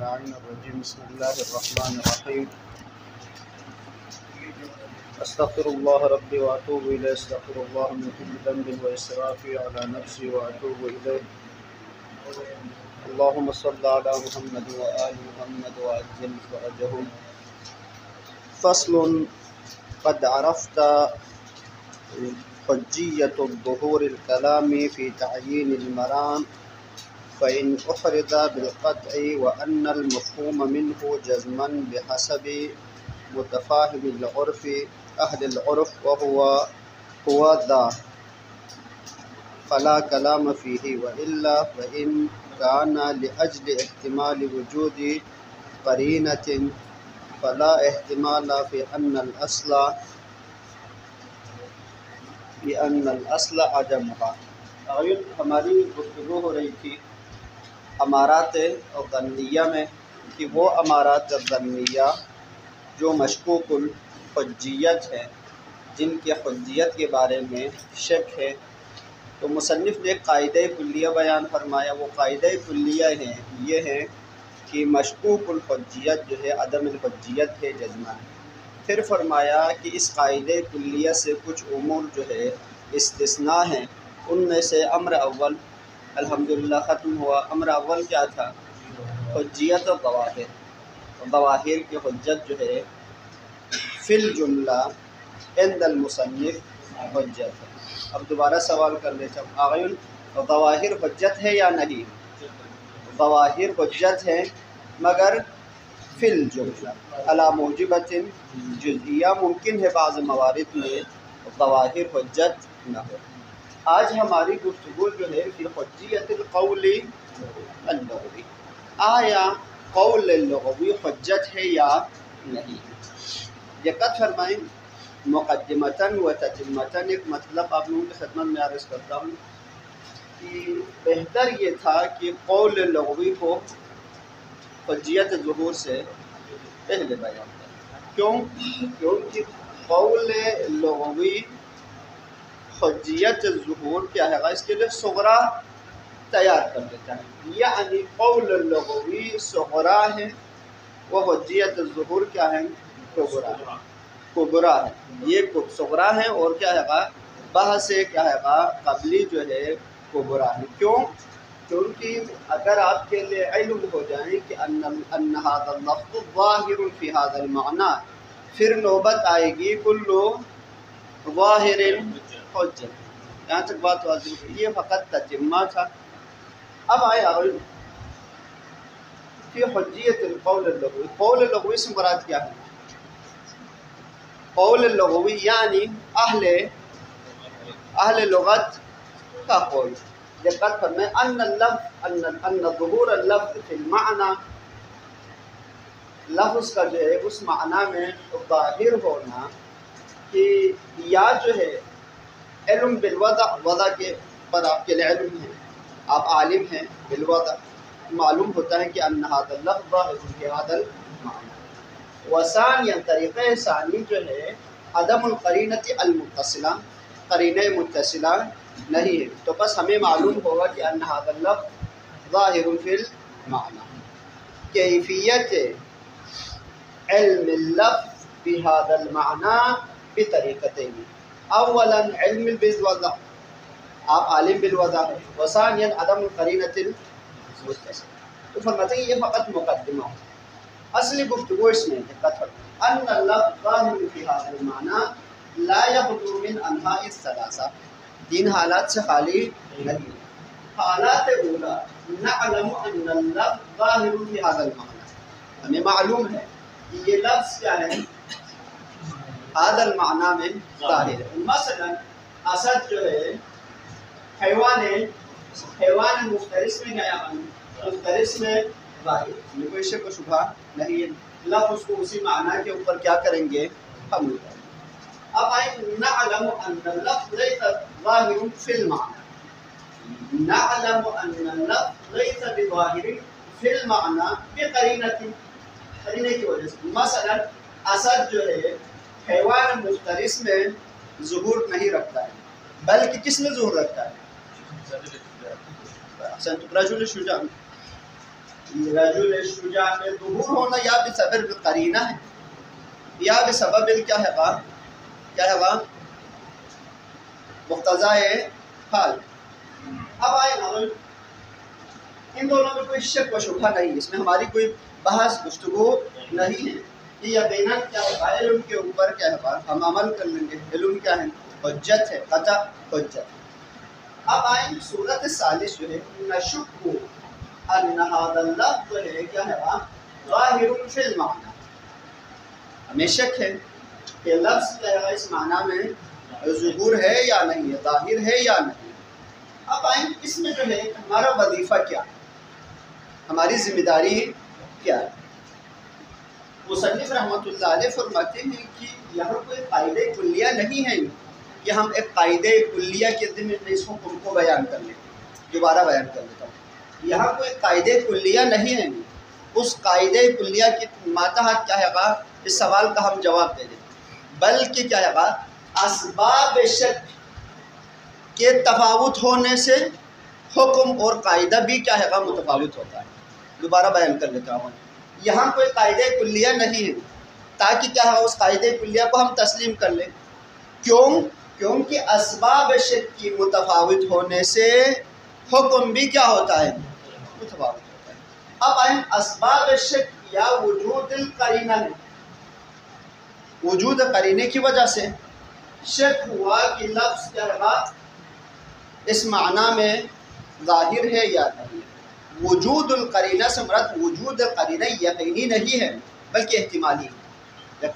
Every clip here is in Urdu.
اللعين الرجيم. بسم الله الرحمن الرحيم. استغفر الله ربي واتوب اليه. استغفر الله من كل ذنب واسرافي على نفسي واتوب اليه. اللهم صل على محمد وآل محمد وعجل فرجهم. فصل. قد عرفت حجية الظهور الكلام في تعيين المرام، فإن أحرز بالقطع وأن المفهوم منه جزما بحسب متفاهم العرف أهل العرف هو ذا فلا كلام فيه، وإلا فإن كان لأجل احتمال وجود قرينة فلا احتمال في أن الأصل عدمها. ہماری گفتگو ہو رہی تھی امارات ظنیہ میں کہ وہ امارات ظنیہ جو مشکوک الحجیت ہیں، جن کی حجیت کے بارے میں شک ہے، تو مصنف نے قاعدہ کلیہ بیان فرمایا. وہ قاعدہ کلیہ ہیں یہ ہے کہ مشکوک الحجیت جو ہے عدم الحجیت ہے جزماً. پھر فرمایا کہ اس قاعدہ کلیہ سے کچھ امور جو ہے استثناء ہیں. ان میں سے امر اول الحمدللہ ختم ہوا. امر اول کیا تھا؟ حجیت و ظواہر. ظواہر کی حجت جو ہے فی الجملہ عند المصنف حجت ہے. اب دوبارہ سوال کر لیتا ہوں آغیون، ظواہر حجت ہے یا نہیں؟ ظواہر حجت ہے مگر فی الجملہ علی موجبۃ جزئیہ. ممکن ہے بعض موارد میں ظواہر حجت نہ ہو. آج ہماری گفتگو جو ہے فی حجیت القول اللغوی. آیا قول لغوی حجت ہے یا نہیں؟ دقت فرمائیں. مقدمتاً و تتمتاً ایک مطلب آپ لوگوں کی خدمت میں عرض کرتا ہوں کہ بہتر یہ تھا کہ قول لغوی کو حجیت ظہور سے پہلے بیان کریں. کیونکہ قول لغوی حجیت ظہور کیا ہے اس کے لیے صغرا تیار کر دیتا ہے. یعنی قول لغوی صغرا ہے، وہ حجیت ظہور کیا ہے؟ کبرا ہے. یہ صغرا ہے اور کیا ہے بحث کیا ہے قبلی جو ہے کبرا ہے. کیونکہ اگر آپ کے لیے علم ہو جائیں کہ ان هذا اللفظ ظاہر فی هذا المعنى، پھر نوبت آئے گی کل ظاہر حجت. یہاں تک بات واضح ہے. یہ فقط تتمہ تھا. اب آئے فی حجیت القول اللغوی. قول لغوی سے مراد کیا ہے؟ قول لغوی یعنی اہل لغت کا قول. دقت فرمائیں ان ظہور اللفظ فی المعنی، لفظ کا جو ہے اس معنی میں ظاہر ہونا کہ یا جو ہے علم بالوضع، وضع کے پر آپ کے لیے علم ہے، آپ عالم ہیں بالوضع، معلوم ہوتا ہے کہ ان هذا اللفظ ظاہر فی هذا المعنی. وثانیا طریقہ ثانی جو ہے عدم القرینۃ المتصلہ، قرینہ متصلہ نہیں ہے. تو بس ہمیں معلوم ہوگا کہ ان هذا اللفظ ظاہر فی المعنی. کیفیت علم اللفظ بهذا المعنى بطریقتین. اولا علم بالوضع، آپ عالم بالوضع ہے. وثانیا عدم القرینۃ المتصلہ. تو فرماتے ہیں یہ فقط مقدمہ ہو. اصلی گفتگو اس میں دقت ہے ان اللفظ ظاہر فی هذا المعنى لا يخلو من انواع الثلاثہ. تین حالات سے خالی نہیں. حالات اولا نعلم ان اللفظ ظاہر فی هذا المعنى، ہمیں معلوم ہے کہ یہ لفظ کیا ہے هذا المعنى میں ظاہر ہے. مثلا اسد جو ہے حیوان مفترس میں گیا، مفترس میں ظاہر، یہ کوئی شک و شبہ نہیں ہے. لفظ کو اسی معنی کے اوپر کیا کریں گے؟ ہم لوگ. اب آئے نعلم ان اللفظ لیس ظاہر فی المعنی. نعلم ان اللفظ لیس بظاہر فی المعنی بقرینۃ، قرینہ کی وجہ سے. مثلا اسد جو ہے حیوان مفترس میں ظہور نہیں رکھتا ہے، بلکہ کس میں ظہور رکھتا ہے؟ رجل شجاع. رجل شجاع میں ظہور ہونا یا بسبب قرینہ ہے یا بسبب کیا ہے گا مقتضائے حال۔ اب آئے نا ان دونوں میں کوئی شک و شبہ نہیں، اس میں ہماری کوئی بحث گفتگو نہیں ہے، یہ یقیناً کیا ہے علم کے اوپر کیا ہے ہم عمل کر لیں گے، علم کیا ہے حجت ہے، قطع حجت۔ اب آئیں صورت ثالث جو ہے نشک ان ھذا اللفظ جو ہے کیا ہے ظاہر فی المعنی، ہمیں شک ہے کہ لفظ کیا ہے اس معنی میں ظہور ہے یا نہیں ہے، ظاہر ہے یا نہیں۔ اب آئیں اس میں جو ہے ہمارا وظیفہ کیا ہے، ہماری ذمہ داری کیا ہے۔ مصنف رحمۃ اللہ علیہ فرماتے ہیں کہ یہاں کوئی قاعدہ کلیہ نہیں ہے کہ ہم ایک قاعدہ کلیہ کے ضمن میں اس حکم کو بیان کر لیں، دوبارہ بیان کر لیتا ہوں، یہاں کوئی قاعدہ کلیہ نہیں ہے، اس قاعدہ کلیہ کے ماتحت کیا ہے گا اس سوال کا ہم جواب دے دیں، بلکہ کیا ہے گا اسباب شک کے تفاوت ہونے سے حکم اور قاعدہ بھی کیا ہے گا متفاوت ہوتا ہے۔ دوبارہ بیان کر لیتا ہوں، یہاں کوئی قاعدہ کلیہ نہیں ہے تاکہ کیا ہے اس قاعدہ کلیہ کو ہم تسلیم کر لیں، کیونکہ اسباب شک کی متفاوت ہونے سے حکم بھی کیا ہوتا ہے متفاوت ہوتا ہے۔ اب آئیں اسباب شک یا وجود القرینہ ہے، وجود قرینے کی وجہ سے شک ہوا کہ لفظ کیا ہے اس معنی میں ظاہر ہے یا نہیں۔ وجود القرینہ سے مراد وجود قرینہ یقینی نہیں ہے بلکہ احتمالی ہے،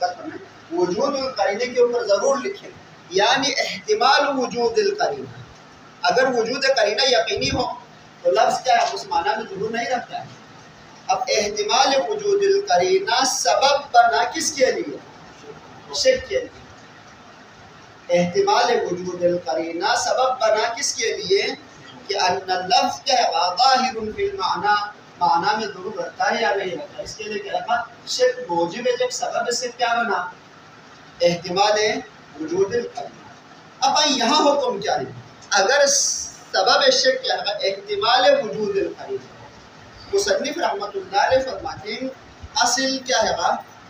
وجود القرینہ کے اوپر ضرور لکھیں، یعنی احتمال وجود القرینہ، اگر وجود قرینہ یقینی ہو تو لفظ کیا ہے اس معنی میں ظہور نہیں رکھتا ہے۔ اب احتمال وجود القرینہ سبب بنا کس کے لیے؟ شک کے لیے۔ احتمال وجود القرینہ سبب بنا کس کے لیے کہ ان اللفظ کیا ہے ظاہر فی المعنی، معنی میں ظہور رکھتا ہے یا نہیں رکھتا، اس کے لیے کیا ہے شک موجب ہے، جب سبب سے کیا بنا احتمال وجود القرینہ۔ اب یہاں حکم کیا ہے، اگر سبب شک کیا ہے احتمال وجود القرینہ، مصنف رحمۃ اللہ علیہ فرماتے ہیں اصل کیا ہے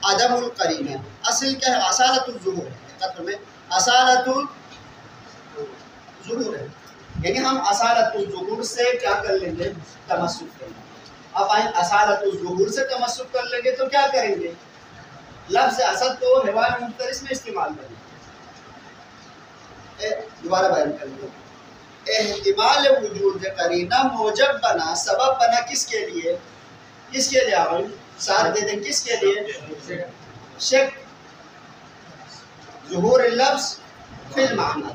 عدم القرینہ، اصل کیا ہے اصالت الظہور ہے، میں اصالت الظہور ہے، یعنی ہم اصالت الظہور سے کیا کر لیں گے تمسک کریں گے۔ اب آئیں اصالت الظہور سے تمسک کر لیں گے تو کیا کریں گے، لفظ اصل کو حیوان مفترس میں استعمال کریں گے۔ دوبارہ بیان کر لیں، احتمال وجود قرینہ موجب بنا، سبب بنا کس کے لیے، کس کے لیے آئیں ساتھ دے دیں، کس کے لیے شک ظہور اللفظ فی المعنی۔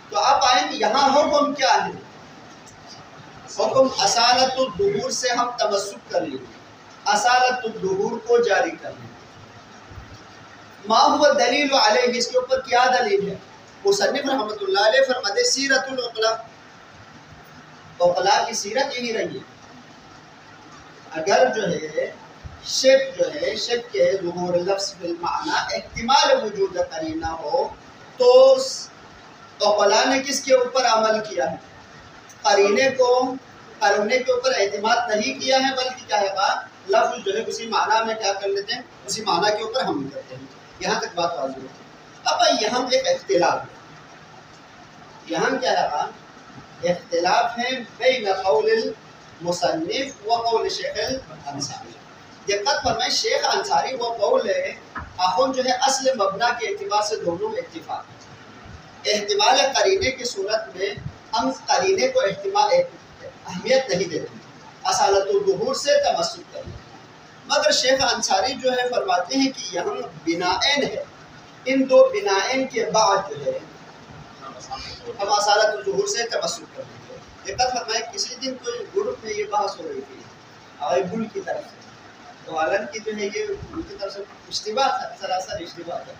تو آپ آئیں یہاں حکم کیا ہے، حکم اصالت الظہور سے ہم تمسک کر لیں، اصالت الظہور کو جاری کر لیں۔ ما هو دلیل علیہ، اس کے اوپر کیا دلیل ہے؟ مصنف رحمۃ اللہ علیہ فرماتے سیرت العقلاء، عقلاء کی سیرت یہی رہی ہے، اگر جو ہے شک کے ظہور لفظ فی المعنی احتمال وجود قرینہ ہو تو عقلاء نے کس کے اوپر عمل کیا ہے، قرینے کے اوپر اعتماد نہیں کیا ہے، بلکہ کیا ہے لفظ جو ہے اسی معنی میں کیا کر لیتے ہیں، اسی معنی کے اوپر حمل کرتے ہیں۔ یہاں تک بات واضح ہے۔ اب یہاں ایک اختلاف ہے، یہاں کیا ہے اختلاف ہے بین قول المصنف و قول شیخ الانصاری۔ دقت فرمائیں شیخ انصاری وہ قول ہے آخر جو ہے اصل مبنا کے اعتبار سے دونوں اتفاق ہے، احتمال قرینے کی صورت میں ہم قرینے کو اہمیت نہیں دیتے، اصالت الظہور سے تمسک کریں، مگر شیخ انصاری جو ہے فرماتے ہیں کہ یہاں بنائن ہے، ان دو بنائن کے بعد جو ہے ہم اصالت الظہور سے تمسک کریں گے۔ دقت فرمائیں کسی دن کوئی گروپ میں یہ بحث ہو رہی تھی آئبل کی طرف سے، تو حالانکہ جو ہے یہ ان کی طرف سے اشتباہ تھا، سراسر اشتباہ تھا،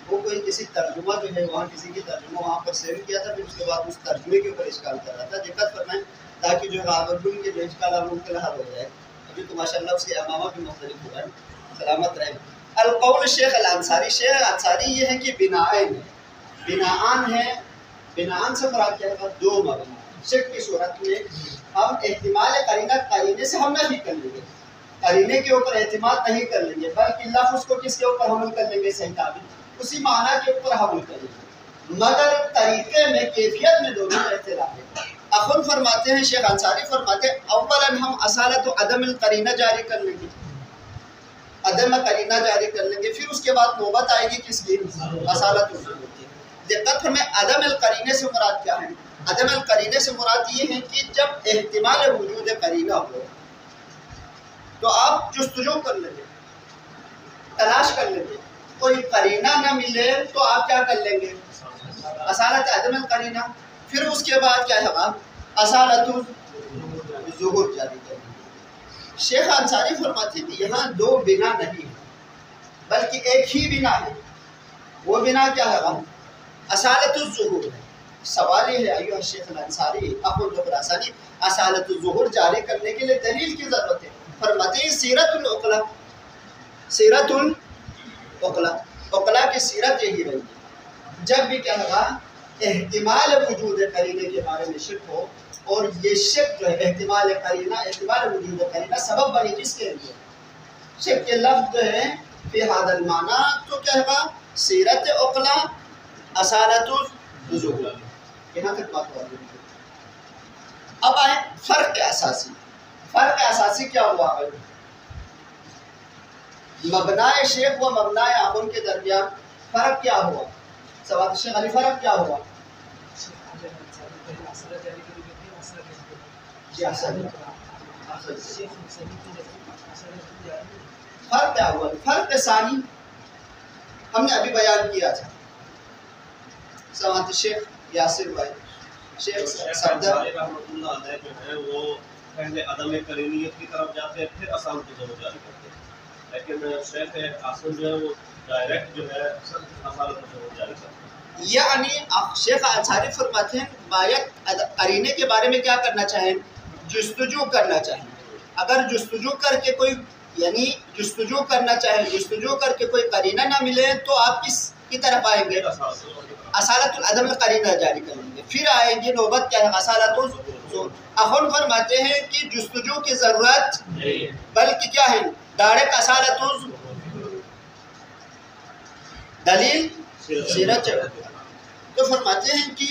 وہ کوئی کسی ترجمہ جو ہے وہاں کسی کی ترجمہ وہاں پر سیو کیا تھا، پھر اس کے بعد اس ترجمے کے اوپر اشکال کر رہا تھا۔ دقت فرمائیں تاکہ جو ہے آئبل کے جو اشکال ہے ان کے حل ہو جائے، ابھی تو ماشاء اللہ اس کے امامہ بھی مختلف ہو رہا ہے، سلامت رہے۔ القول شیخ الانصاری، شیخ انصاری یہ ہے کہ بنائن ہے، بناان ہے، بناان سے مراد کیا ہے دو مبنا، شک کی صورت میں ہم احتمال قرینہ قرینے سے ہم نفی کر لیں گے، قرینے کے اوپر اعتماد نہیں کر لیں گے، بلکہ لفظ کو کس کے اوپر حمل کر لیں گے؟ صحیح تعبیر اسی معنی کے اوپر حمل کر لیں گے، مگر طریقے میں کیفیت میں دونوں کا اختلاف ہے۔ اخن فرماتے ہیں، شیخ انصاری فرماتے ہیں اولاً ہم اصالت و عدم القرینہ جاری کر لیں گے، عدم قرینہ جاری کر لیں گے، پھر اس کے بعد نوبت آئے گی کس کی؟ اصالت الظہور کی۔ دقت ہمیں عدم القرینے سے مراد کیا ہے؟ عدم القرینے سے مراد یہ ہے کہ جب احتمال وجود قرینہ ہو تو آپ جستجو کر لیں گے، تلاش کر لیں گے، کوئی قرینہ نہ ملے تو آپ کیا کر لیں گے؟ اصالت عدم القرینہ، پھر اس کے بعد کیا ہے؟ اصالت الظہور جاری کر لیں گے۔ شیخ انصاری فرماتے ہیں کہ یہاں دو بنا نہیں ہے بلکہ ایک ہی بنا ہے، وہ بنا کیا ہے؟ اصالت الظہور ہے۔ سوال یہ ہے ایوہ الشیخ الانصاری اخو الخراسانی، اصالت الظہور جاری کرنے کے لیے دلیل کی ضرورت ہے۔ فرماتے ہیں سیرت العقلا، سیرت العقلا، عقلا کی سیرت یہی رہی ہے، جب بھی کیا ہوگا احتمال وجود قرینے کے بارے میں شک ہو، اور یہ شک جو ہے احتمال قرینہ، احتمال وجود قرینہ سبب بنی کس کے لیے؟ شک کے لفظ جو ہے فی ھذا المعنی، تو کیا ہوگا سیرت عقلا اصالت الظہور۔ یہاں تک بات ہو رہی ہے۔ اب آئیں فرق اساسی، فرق اساسی کیا ہوا ہے؟ مبنائے شیخ و مبنائے اخن کے درمیان فرق کیا ہوا؟ سوات شیخ علی فرق کیا ہوا؟ فرق کیا ہوا؟ فرق ثانی ہم نے ابھی بیان کیا تھا، سوات شیخ یاسر بھائی، شیخ صفدر رحمۃ اللہ علیہ جو ہے وہ پہلے عدم قرینیت کی طرف جاتے ہیں، پھر اصالت الظہور جاری کرتے ہیں، لیکن شیخ عاصم جو ہے وہ ڈائریکٹ جو ہے اصالت الظہور جاری کرتے ہیں۔ یعنی شیخ انصاری فرماتے ہیں باید قرینے کے بارے میں کیا کرنا چاہیں؟ جستجو کرنا چاہیں۔ اگر جستجو کر کے کوئی، یعنی جستجو کرنا چاہیں، جستجو کر کے کوئی قرینہ نہ ملے تو آپ کس کی طرف آئیں گے؟ اصالت العدم قرینہ جاری کریں گے، پھر آئیں گے نوبت کیا ہے؟ اصالت الظہور۔ اخن فرماتے ہیں کہ جستجو کی ضرورت بلکہ کیا ہے؟ ڈائریکٹ اصالت الظہور، دلیل سیرت۔ تو فرماتے ہیں کہ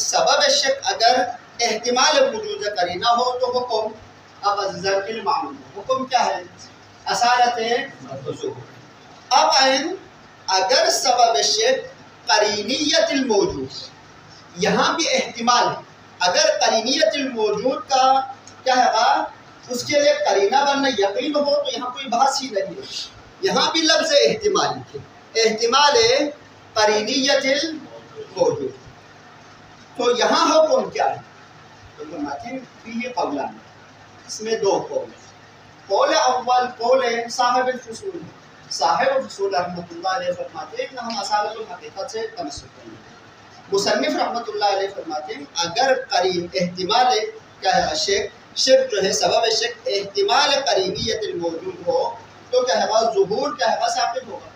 سبب شک اگر احتمال وجود قرینہ ہو تو حکم اب ذکر المعمول، حکم کیا ہے؟ اصالت الظہور۔ اب آئیں اگر سبب شک قرینیت الموجود، یہاں بھی احتمال ہے، اگر قرینیت الموجود کا کیا ہے اس کے لیے قرینہ بننا یقین ہو تو یہاں کوئی بحث ہی نہیں ہے، یہاں بھی لفظ احتمال ہے، احتمال قرینیت الموجود۔ تو یہاں حکم کیا ہے؟ تو فرماتے ہیں فیہ قولان، اس میں دو قول ہیں۔ قول اول قول صاحب الفصول، صاحب الفصول رحمۃ اللہ علیہ فرماتے ہیں کہ ہم اصالت الحقیقت سے تمسک کریں گے۔ مصنف رحمۃ اللہ علیہ فرماتے ہیں اگر قرین احتمال کیا ہے شک جو ہے سبب شک احتمال قرینیت الموجود ہو تو کیا ہے ظہور کیا ہے ثابت ہوگا،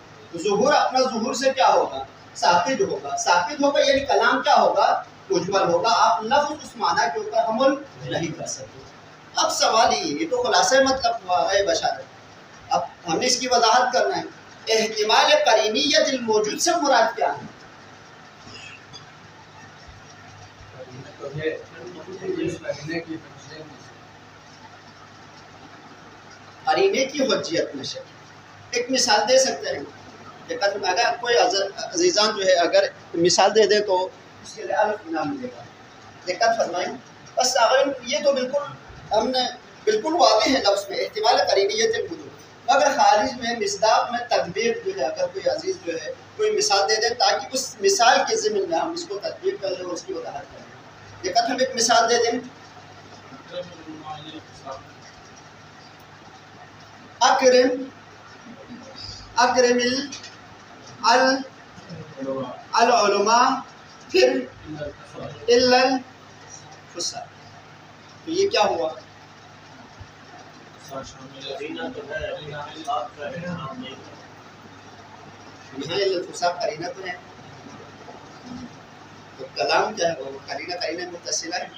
ظہور اپنا ظہور سے کیا ہوگا؟ ثابت ہوگا، ثابت ہوگا یعنی کلام کیا ہوگا؟ مجمل ہوگا، آپ لفظ اس معنی کے اوپر حمل نہیں کر سکتے۔ اب سوال یہ تو خلاصہ مطلب ہوا ہے بشارت، اب ہم نے اس کی وضاحت کرنا ہے، احتمال قرینیت الموجود سے مراد کیا ہے؟ قرینے کی حجیت میں شک۔ ایک مثال دے سکتے ہیں، اگر کوئی عزیزان جو ہے اگر مثال دے دے تو اس کے لیے الف نام ملے گا، دقت فرمائیں بس۔ یہ تو بالکل ہم نے بالکل واضح ہے لفظ میں احتمال قرینیت الموجود، مگر خارج میں مصداق میں تطبیق جو ہے اگر کوئی عزیز جو ہے کوئی مثال دے دے تاکہ اس مثال کے ضمن میں ہم اس کو تطبیق کر لیں اور اس کی وضاحت کریں۔ دقت ہم ایک مثال دے دیں، اکرم العلماء پھر الا الفساد، تو یہ کیا ہوا؟ یہاں الفساد قرینہ تو ہے، تو کلام کیا ہے وہ قرینہ متصلہ ہے.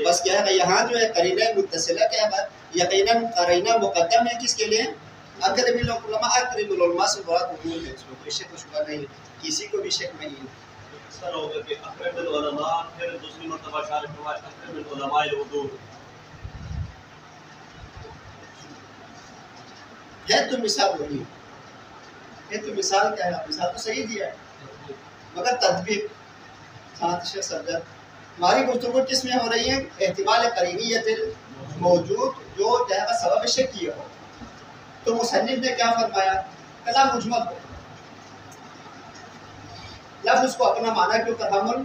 بس کیا ہے یہاں جو ہے قرینہ متصلہ کیا ہے یقیناً قرینہ مقدم ہے کس کے لیے اکرم العلماء سے بڑا قبول ہے. اس میں کوئی شک و شبہ نہیں کسی کو بھی شک نہیں ہے. اس طرح ہوگا کہ اکرم العلماء پھر دوسری مرتبہ شارح فرمایا اکرم العلماء الحضور ہے تو مثال وہی ہے تو مثال کیا ہے مثال تو صحیح دیا ہے مگر تطبیق ساتھ شیخ صدر ہماری گفتگو کس میں ہو رہی ہے احتمال قرینیت موجود جو کیا ہے سبب شک کیا ہو. تو مصنف نے کیا فرمایا کلام مجمل ہو لفظ اس کو اپنا معنی کے اوپر حمل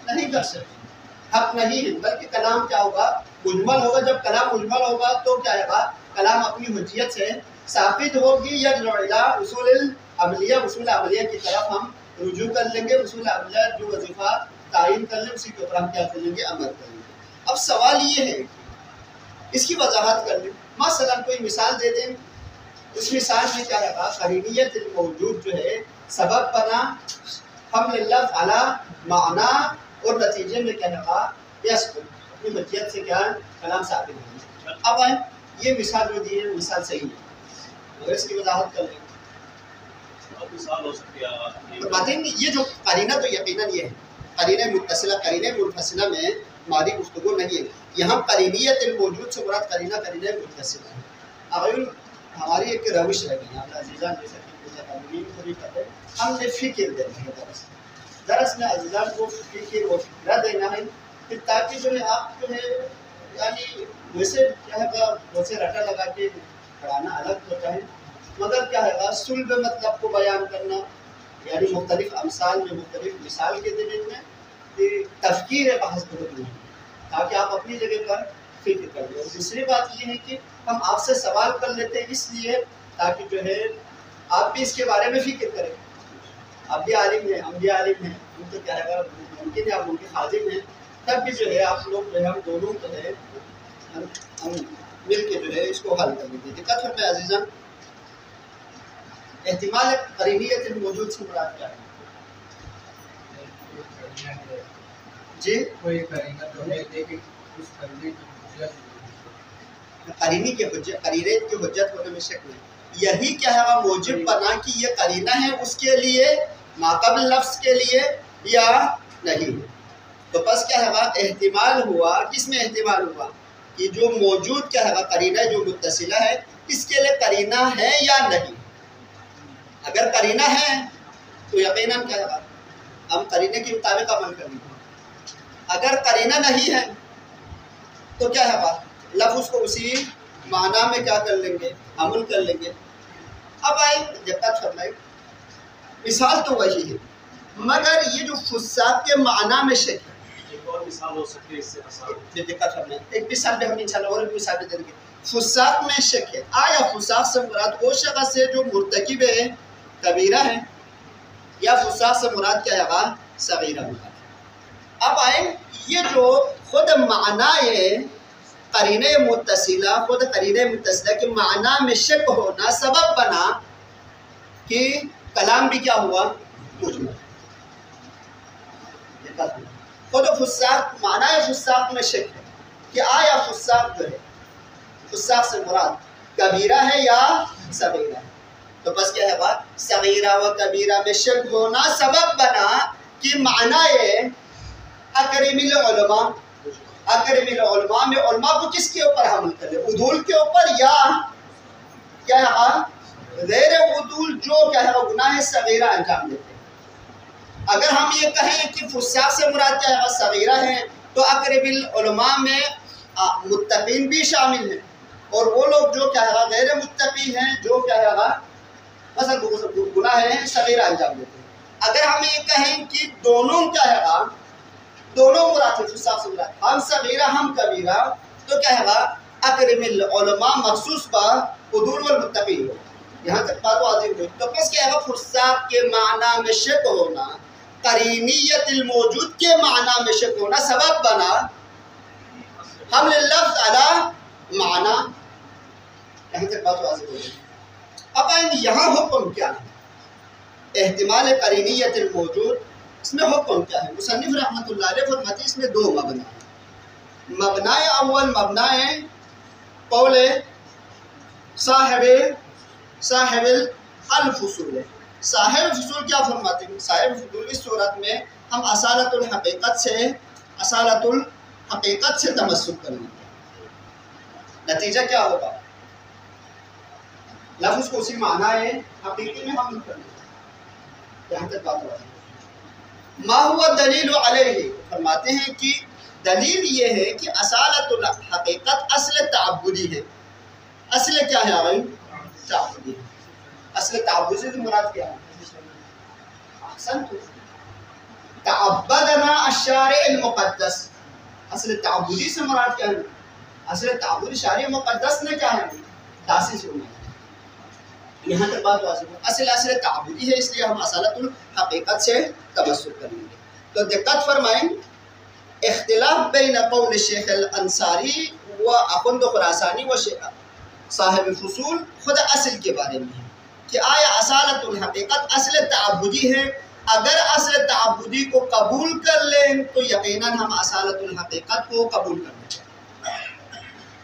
نہیں کر سکتے حق نہیں ہے بلکہ کلام کیا ہوگا مجمل ہوگا. جب کلام مجمل ہوگا تو کیا ہوگا کلام اپنی حجیت سے ثابت ہوگی یا اصول عملیہ کی طرف ہم رجوع کر لیں گے. اصول عملیہ جو وظیفہ تعین کر لیں اسی کے اوپر ہم کیا کر لیں گے عمل کر لیں گے. اب سوال یہ ہے اس کی وضاحت کر لیں. مثلا کوئی مثال دے دیں اس مثال میں کیا رہا قرینیت موجود جو ہے سبب بنا حمل لفظ علی معنی اور نتیجے میں کیا رہا اپنی حجیت سے کیا کلام ثابت ہے. اب آئیں یہ مثال جو دی ہے مثال صحیح ہے اور اس کی وضاحت کر لیں. مثال ہو سکتی ہے باتیں یہ جو قرینہ تو یقیناً یہ ہے قرینہ متصلہ قرینہ منفصلہ میں ہماری گفتگو نہیں ہے. یہاں قرینیت الموجود سے مراد قرینہ متصلہ ہے. اگر ہماری ایک روش رہ گئی ہمارا عزیزان جیسا کہ ہم نے فکر دینا ہے درس میں عزیزان کو فکر و فکرہ دینا ہے پھر تاکہ جو ہے آپ جو ہے یعنی ویسے کیا ہے ویسے رٹا لگا کے پڑھانا الگ ہوتا ہے مگر کیا ہے سلب مطلب کو بیان کرنا یعنی مختلف امثال میں مختلف مثال کے دن میں تفکیر بحث بہت نہیں تاکہ آپ اپنی جگہ پر فکر کر لیں. اور دوسری بات یہ ہے کہ ہم آپ سے سوال کر لیتے ہیں اس لیے تاکہ جو ہے آپ بھی اس کے بارے میں فکر کریں. آپ بھی عالم ہیں ہم بھی عالم ہیں ہم تو کیا ہے ممکن ہے آپ ان کے خادم ہیں تب بھی جو ہے آپ لوگ جو ہے ہم دونوں جو ہے ہم مل کے جو ہے اس کو حل کر لیتے. دقت ہے میں عزیزاں احتمال قرینیت موجود سے مراد کیا ہے جی کوئی قرینہ تو ہے لیکن اس قرینی کی حجت قرینیت کی حجت ہونے میں شک نہیں. یہی کیا ہے وہ موجب بنا کہ یہ قرینہ ہے اس کے لیے ماقبل لفظ کے لیے یا نہیں. تو بس کیا ہے احتمال ہوا کس میں احتمال ہوا کہ جو موجود کیا ہے قرینہ جو متصلہ ہے اس کے لیے قرینہ ہے یا نہیں. اگر قرینہ ہے تو یقیناً کیا ہے ہم قرینے کے مطابق عمل کریں گے. اگر قرینہ نہیں ہے تو کیا ہے بات لفظ کو اسی معنی میں کیا کر لیں گے عمل کر لیں گے. اب آئے دقت فرمائے مثال تو وہی ہے مگر یہ جو فساق کے معنی میں شک ہے ایک اور مثال ہو سکتی ہے اس سے آسان دقت فرمائے ایک مثال بھی ہم انشاءاللہ اور ایک مثال بھی دیں گے. فساق میں شک ہے آیا فساق سے مراد وہ شخص ہے جو مرتکب ہے کبیرہ ہے یا فساق سے مراد کیا ہے صغیرہ مراد. اب آئیں یہ جو خود معنی ہے قرینہ متصلہ خود قرینہ متصلہ کے معنی میں شک ہونا سبب بنا کہ کلام بھی کیا ہوا مجمل. خود فساق معنی فساق میں شک ہے کہ آیا فساق جو ہے فساق سے مراد کبیرہ ہے یا صغیرہ ہے. تو بس کیا ہے بات صغیرہ و کبیرہ میں شک ہونا سبب بنا کہ معنی ہے اکرم العلماء اکرم العلماء میں علماء کو کس کے اوپر حمل کر لے عدول کے اوپر یا کیا ہے غیر عدول جو کیا ہے گناہ صغیرہ انجام دیتے ہیں. اگر ہم یہ کہیں کہ فساق سے مراد کیا ہے صغیرہ ہیں تو اکرم العلماء میں متقین بھی شامل ہیں اور وہ لوگ جو کیا ہے غیر متقی ہیں جو کیا ہے مثلا گناہ ہے صغیرہ انجام دیتے ہیں. اگر ہم یہ کہیں کہ دونوں کیا ہے دونوں مراد فساق سے مراد ہم صغیرہ ہم کبیرہ تو کیا ہے اکرم العلماء مخصوص با عدول والمتقین ہو. یہاں تک بات واضح ہوئی. تو پس کیا ہے فساق کے معنی میں شک ہونا قرینیت الموجود کے معنی میں شک ہونا سبب بنا حمل لفظ علی معنی. یہاں تک بات واضح ہوئی. اب یہاں حکم کیا ہے احتمال قرینیت الموجود، اس میں حکم کیا ہے؟ مصنف رحمۃ اللہ علیہ فرماتے ہیں اس میں دو مبنا ہیں۔ مبنا اول مبنا ہے قول صاحب الفصول ہے۔ صاحب الفصول کیا فرماتے ہیں؟ صاحب الفصول اس صورت میں ہم اصالت الحقیقت سے تمسک کریں گے۔ نتیجہ کیا ہوگا؟ لفظ کو اسی معنی ہے حقیقی میں حمل کرنا۔ یہاں تک بات ہو رہی ہے۔ ما ہوا دلیل علیہ، فرماتے ہیں کہ دلیل یہ ہے کہ اصالت الحقیقت اصل تعبدی ہے۔ اصل کیا ہے آئین؟ تعبدی ہے۔ اصل تعبدی سے مراد کیا ہے؟ احسنت، تعبدنا الشارع المقدس۔ اصل تعبدی سے مراد کیا ہے؟ اصل تعبدی شارع مقدس نے کیا ہے؟ تاسیس ہونا ہے۔ یہاں تک بات واضح ہے۔ اصل تعبدی ہے، اس لیے ہم اصالت الحقیقت سے تمسک کریں گے۔ تو دقت فرمائیں، اختلاف بین قول شیخ الانصاری و اخند خراسانی و صاحب الفصول خود اصل کے بارے میں ہے کہ آیا اصالت الحقیقت اصل تعبدی ہے؟ اگر اصل تعبدی کو قبول کر لیں تو یقیناً ہم اصالت الحقیقت کو قبول کرنا چاہیے۔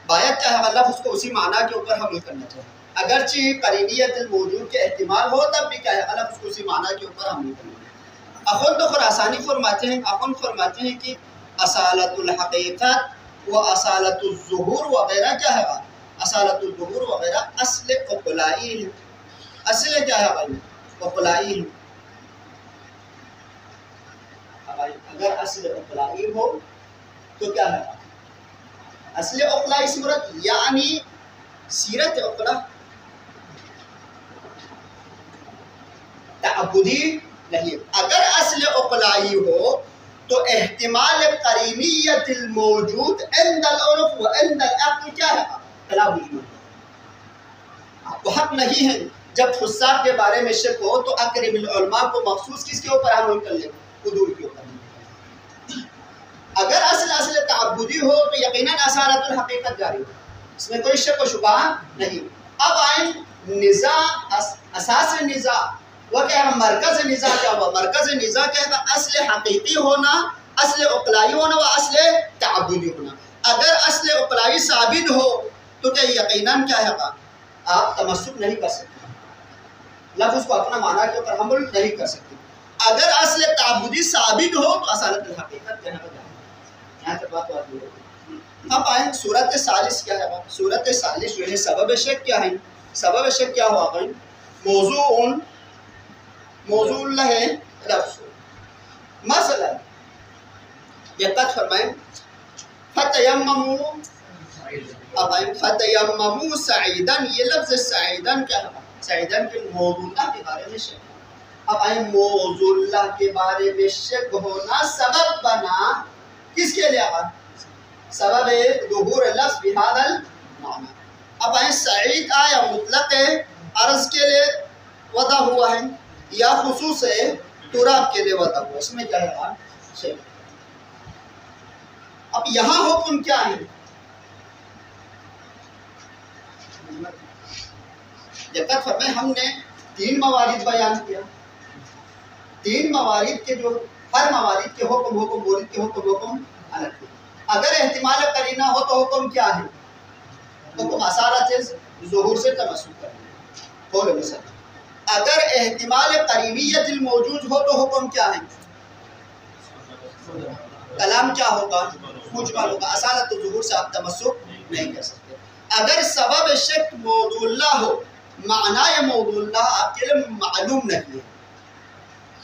باید کیا ہے؟ لفظ کو اسی معنی کے اوپر حمل کرنا چاہیے، اگرچہ قرینیت الموجود کے احتمال ہو تب بھی کیا ہے؟ لفظ کو اسی معنی کے اوپر حمل کرنا چاہیے۔ اخند خراسانی فرماتے ہیں کہ اصالت الحقیقت و اصالت الظہور وغیرہ کیا ہے؟ اصالت الظہور وغیرہ اصل عقلائی ہے۔ اصل کیا ہے بھائی؟ عقلائی ہے۔ اگر اصل عقلائی ہو تو کیا ہے؟ اصل عقلائی صورت یعنی سیرت عقلا، تعبدی نہیں۔ اگر اصل عقلائی ہو تو احتمال قرینیت الموجود عند العرف و عند العقل کیا ہے؟ خلاف مجمل۔ آپ کو حق نہیں ہے جب فساق کے بارے میں شک ہو تو اقرب العلماء کو مخصوص کس کے اوپر حمل کر لیں؟ حضور کے اوپر۔ اگر اصل تعبدی ہو تو یقیناً اصالت الحقیقت جاری ہو، اس میں کوئی شک و شبہ نہیں۔ اب آئیں نزاع، اساس نزاع وہ کیا ہے؟ مرکز نزاع کیا ہوا؟ مرکز نزاع کیا ہے؟ اصل حقیقی ہونا، اصل عقلائی ہونا و اصل تعبدی ہونا۔ اگر اصل عقلائی ثابت ہو تو کیا یقیناً کیا ہے؟ آپ تمسک نہیں کر سکتے، لفظ کو اپنا معنی کے اوپر حمل نہیں کر سکتے۔ اگر اصل تعبدی ثابت ہو تو اصالت الحقیقت کیا ہے؟ یہاں تک بات ہوتی ہے۔ اب آئیں صورت ثالث کیا ہے؟ صورت ثالث جو ہے سبب شک کیا ہے؟ سبب شک کیا ہوا بھائی؟ موضوع اللہ ہے لفظ۔ مثلا دقت فرمائیں، فتیمموا، اب آئیں فتیمموا سعیدن، یہ لفظ سعیدن کیا ہے؟ سعیدن کے موضوع اللہ کے بارے میں شک۔ اب آئیں موضوع اللہ کے بارے میں شک ہونا سبب بنا کس کے لیے؟ سبب ظہور لفظ بہذا المعنی۔ اب آئیں سعید آیا مطلق عرض کے لیے وضع ہوا ہے یا خصوص تراب کے لیے وضع ہوا، اس میں کیا ہے؟ شک۔ اب یہاں حکم کیا ہے؟ دقت فرمائیں، ہم نے 3 موارد بیان کیا، 3 موارد کے جو ہر موارد کے حکم مورد کے حکم الگ ہے۔ اگر احتمال قرینہ ہو تو حکم کیا ہے؟ حکم اصالت ظہور سے تمسک کرنا قول مثلا۔ اگر احتمال قرینیت الموجود ہو تو حکم کیا ہے؟ کلام کیا ہوگا؟ مجمل ہوگا، اصالت ظہور سے آپ تمسک نہیں کر سکتے۔ اگر سبب شک موضوع اللہ ہو، معنی موضوع اللہ آپ کے لیے معلوم نہیں ہے،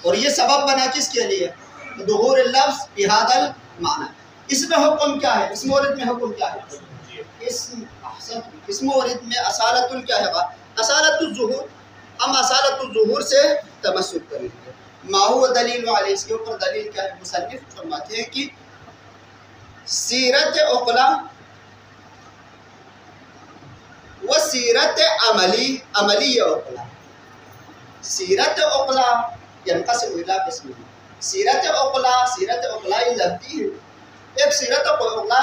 اور یہ سبب بنا کس کے لیے؟ ظہور اللفظ بہذا المعنی، اس میں حکم کیا ہے؟ اس مورد میں حکم کیا ہے؟ اس مورد میں اصالت کیا ہے؟ اصالت الظہور، ہم اصالت الظہور سے تمسک کریں گے۔ ما هو دلیل علیہ، اس کے اوپر دلیل کیا ہے؟ مصنف فرماتے ہیں کہ سیرت عقلا و سیرت عملی عقلا۔ سیرت عقلا ينقسم الى قسمين، سیرت عقلا لفظی ہے، ایک سیرت عقلا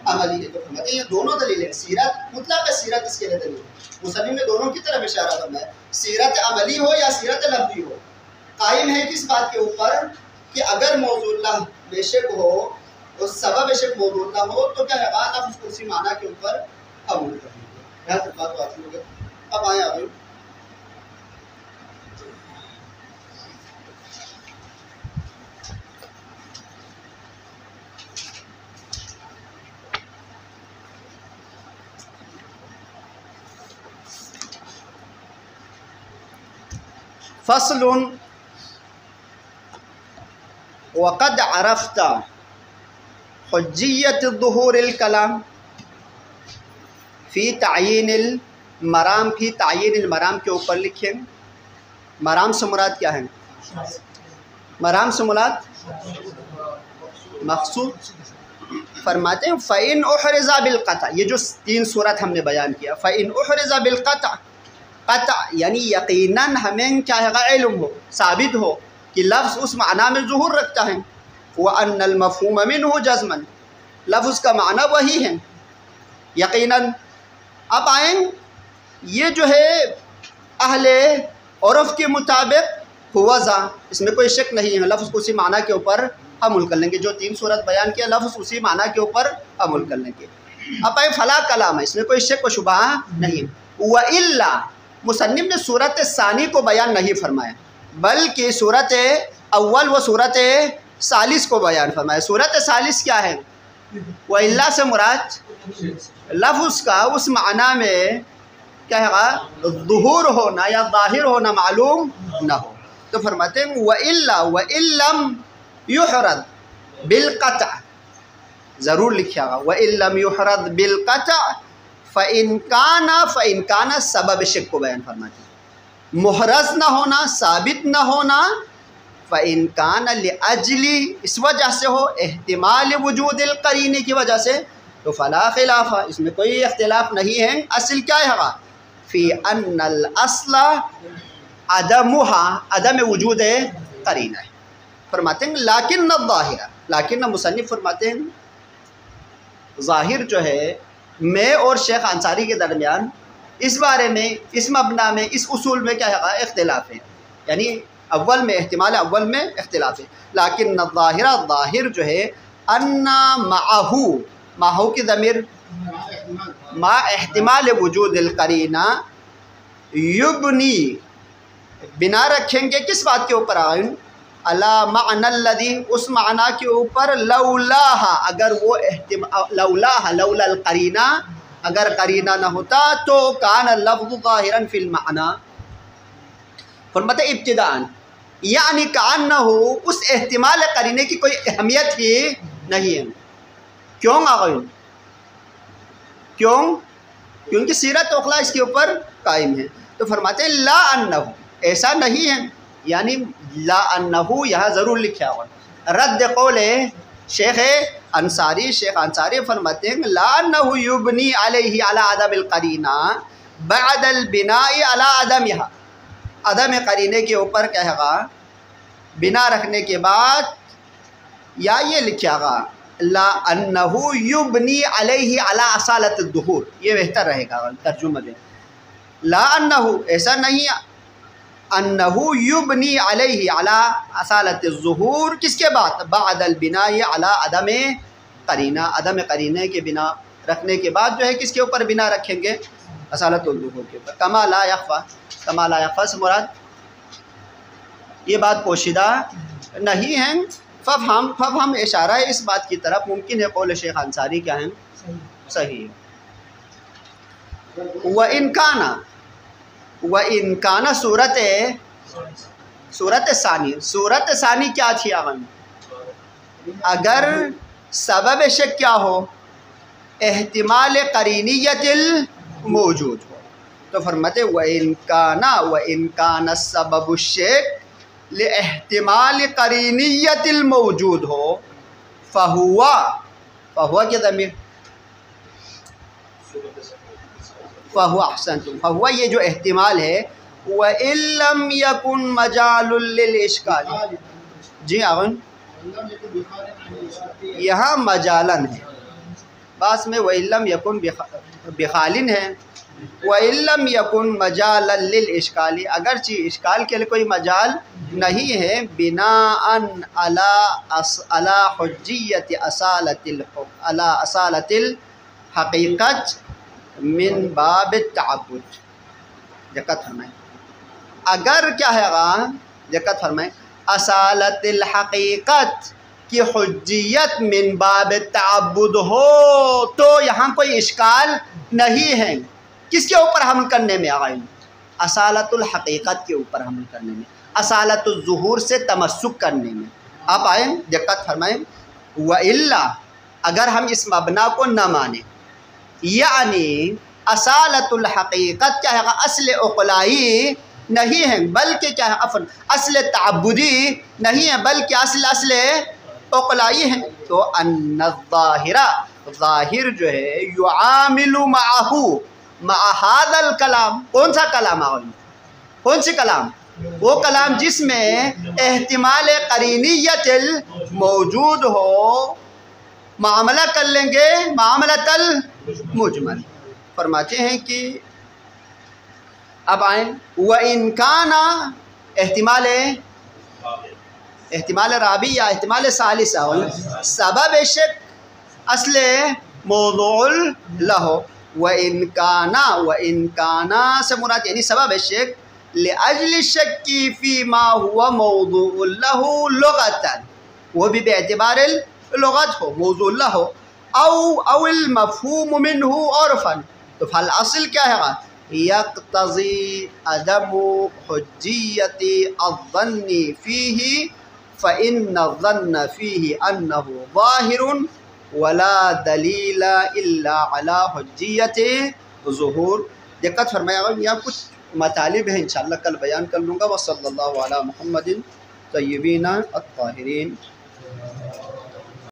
عملی ہے. تو فرماتے ہیں یہ دونوں دلیل ہیں. سیرت مطلق سیرت اس کے لیے دلیل ہے. مصنف نے دونوں کی طرف اشارہ کرنا ہے. سیرت عملی ہو یا سیرت لفظی ہو، قائم ہے کس بات کے اوپر کہ اگر موضوع اللہ بے شک ہو اور سبب بے شک موضوع اللہ ہو تو کیا ہے لفظ کو اسی معنی کے اوپر عمل کریں گے. اب آئے آگے. فصل وقد عرفت حجیت ظہور الکلام فی تعیین المرام. فی تعیین المرام کے اوپر لکھیں. مرام سے مراد کیا ہے؟ مرام سے مراد مقصود. فرماتے ہیں فَإِنْ أُحْرِزَ بِالْقَطْعِ. یہ جو 3 صورت ہم نے بیان کیا. فَإِنْ أُحْرِزَ بِالْقَطْعِ، قطع یعنی یقیناً ہمیں کیا ہے علم ہو، ثابت ہو کہ لفظ اس معنی میں ظہور رکھتا ہے. وَأَنَّ الْمَفْهُومَ مِنْهُ جَزْمًا، لفظ کا معنی وہی ہے یقیناً. اب آئیں یہ جو ہے اہل عرف کے مطابق ہوا ذا، اس میں کوئی شک نہیں ہے، لفظ کو اسی معنی کے اوپر عمل کر لیں گے. جو 3 صورت بیان کیا لفظ اسی معنی کے اوپر عمل کر لیں گے. اب آئیں فلا کلام ہے، اس میں کوئی شک و شبہ نہیں. وَإِلَّا، مصنف نے صورت ثانی کو بیان نہیں فرمایا بلکہ صورت اول و صورت ثالث کو بیان فرمایا. صورت ثالث کیا ہے؟ وَإِلَّا سے مراد لفظ کا اس معنی میں کیا ہے ظہور ہونا یا ظاہر ہونا معلوم نہ ہو. تو فرماتے ہیں وَإِلَّا وَإِن لَّمْ يُحْرَدْ بِالْقَطْعِ، ضرور لکھا گا وَإِن لَّمْ يُحْرَدْ بِالْقَطْعِ فَإِن كَانَ سبب شک کو بیان فرماتے ہیں. محرز نہ ہونا، ثابت نہ ہونا، فَإِن كَانَ لِأَجْلِ اس وجہ سے ہو، احتمال وجود القرینہ کی وجہ سے، تو فلا خلاف، اس میں کوئی اختلاف نہیں ہے. اصل کیا ہے فی ان الاصل عدمها، عدم وجود قرینہ ہے. فرماتے ہیں لیکن الظاہر، لیکن مصنف فرماتے ہیں ظاہر جو ہے میں اور شیخ انصاری کے درمیان اس بارے میں، اس مبنا میں، اس اصول میں کیا ہے اختلاف ہے. یعنی اول میں احتمال اول میں اختلاف ہے. لیکن الظاہر، ظاہر جو ہے ان معہو کی ضمیر ما احتمال وجود القرینہ یبنی، بنا رکھیں گے کس بات کے اوپر آئین علی معنی الذی، اس معنی کے اوپر لولاہا، اگر وہ لولاہا لولا القرینہ، اگر قرینہ نہ ہوتا تو کان اللفظ ظاہرا فی المعنی. فرماتے ابتداء یعنی کانہ، اس احتمال قرینے کی کوئی اہمیت ہی نہیں ہے. کیوں آغائی؟ کیوں؟ کیونکہ سیرت اخلا اس کے اوپر قائم ہے. تو فرماتے ہیں لا انہ، ایسا نہیں ہے. یعنی لا انہ یہاں ضرور لکھا ہوا رد قول شیخ انصاری. شیخ انصاری فرماتے ہیں لا انہ یبنی علیہ علی عدم القرینہ بعد البناء علی عدمها، عدم قرینے کے اوپر کہے گا بنا رکھنے کے بعد، یا یہ لکھا گا لا انہ یبنی علیہ علی اصالت الظہور، یہ بہتر رہے گا ترجمہ دیں. لا انہ ایسا نہیں، انہ یبنی علیہ علی اصالت الظہور، کس کے بعد؟ بعد البناء علی عدم قرینہ، عدم قرینے کے بنا رکھنے کے بعد جو ہے کس کے اوپر بنا رکھیں گے؟ اصالت الظہور کے اوپر. کما لا یخفی، کما لا یخفی سے مراد یہ بات پوشیدہ نہیں ہے. ففہم اشارہ ہے اس بات کی طرف، ممکن ہے قول شیخ انصاری کیا ہیں صحیح. وَإِن كَانَ صورت ثانی، صورت ثانی کیا تھی آغن؟ اگر سبب شک کیا ہو؟ احتمال قرینیت الموجود ہو. تو فرماتے وَإِن كَانَ السَّبَبُ الشَّكِّ لاحتمال قرینیت الموجود ہو، فہوا کی ضمیر فہوا، احسنتم، فہوا یہ جو احتمال ہے وَإِن لَّمْ يَكُن مَجَالٌ لِلْإِشْكَالِ، جی آغن یہاں مجالن ہے، بعض میں وَإِلَّمْ يَكُنْ بِخَالٍ ہے، وَإِلَّمْ يَكُنْ مَجَالًا لِلْإِشْكَالِ، اگرچہ اشکال کے لیے کوئی مجال نہیں ہے، بناءً علی حجیت اصالت الحقیقت من باب التعبد. دقت فرمائیں، اگر کیا ہے گا، دقت فرمائیں، اصالت الحقیقت کی حجیت من باب تعبد ہو تو یہاں کوئی اشکال نہیں ہے. کس کے اوپر حمل کرنے میں آئیں؟ اصالت الحقیقت کے اوپر حمل کرنے میں، اصالت الظہور سے تمسک کرنے میں. آپ آئیں، دقت فرمائیں، وَإِلَّا اگر ہم اس مبنا کو نہ مانیں، یعنی اصالت الحقیقت کیا ہے گا، اصل عقلائی نہیں ہے بلکہ کیا ہے، اصل تعبدی نہیں ہے بلکہ اصل عقلائی ہے، تو ان الظاہر، ظاہر جو ہے، یعامل مع هذا الکلام، کون سا کلام آئیں، کون سی کلام، وہ کلام جس میں احتمال قرینیت موجود ہو، معاملہ کر لیں گے معاملۃ المجمل. فرماتے ہیں کہ اب آئیں، وَإِنْ كَانَ احتمال رابع یا احتمال ثالث سبب شک اصل موضوع لہو. وَإِنْ كَانَ سے مراد یعنی سبب شک لِأَجْلِ الشَّكِّ فِي مَا هُوَ موضوع لہو لغتاً، وہ بھی بے اعتبار لغت ہو، موضوع لہو، او المفہوم منہ عرفاً، تو فالاصل کیا ہے، یقتضی عدم حجیت الظن فیہ، فإن الظن فیہ انہ ظاہر ولا دلیل الا علی حجیت ظہور. دقت فرمایا، یہاں کچھ مطالب ہیں انشاءاللہ کل بیان کر لوں گا. وصلی اللہ علی محمد طیبین الطاہرین.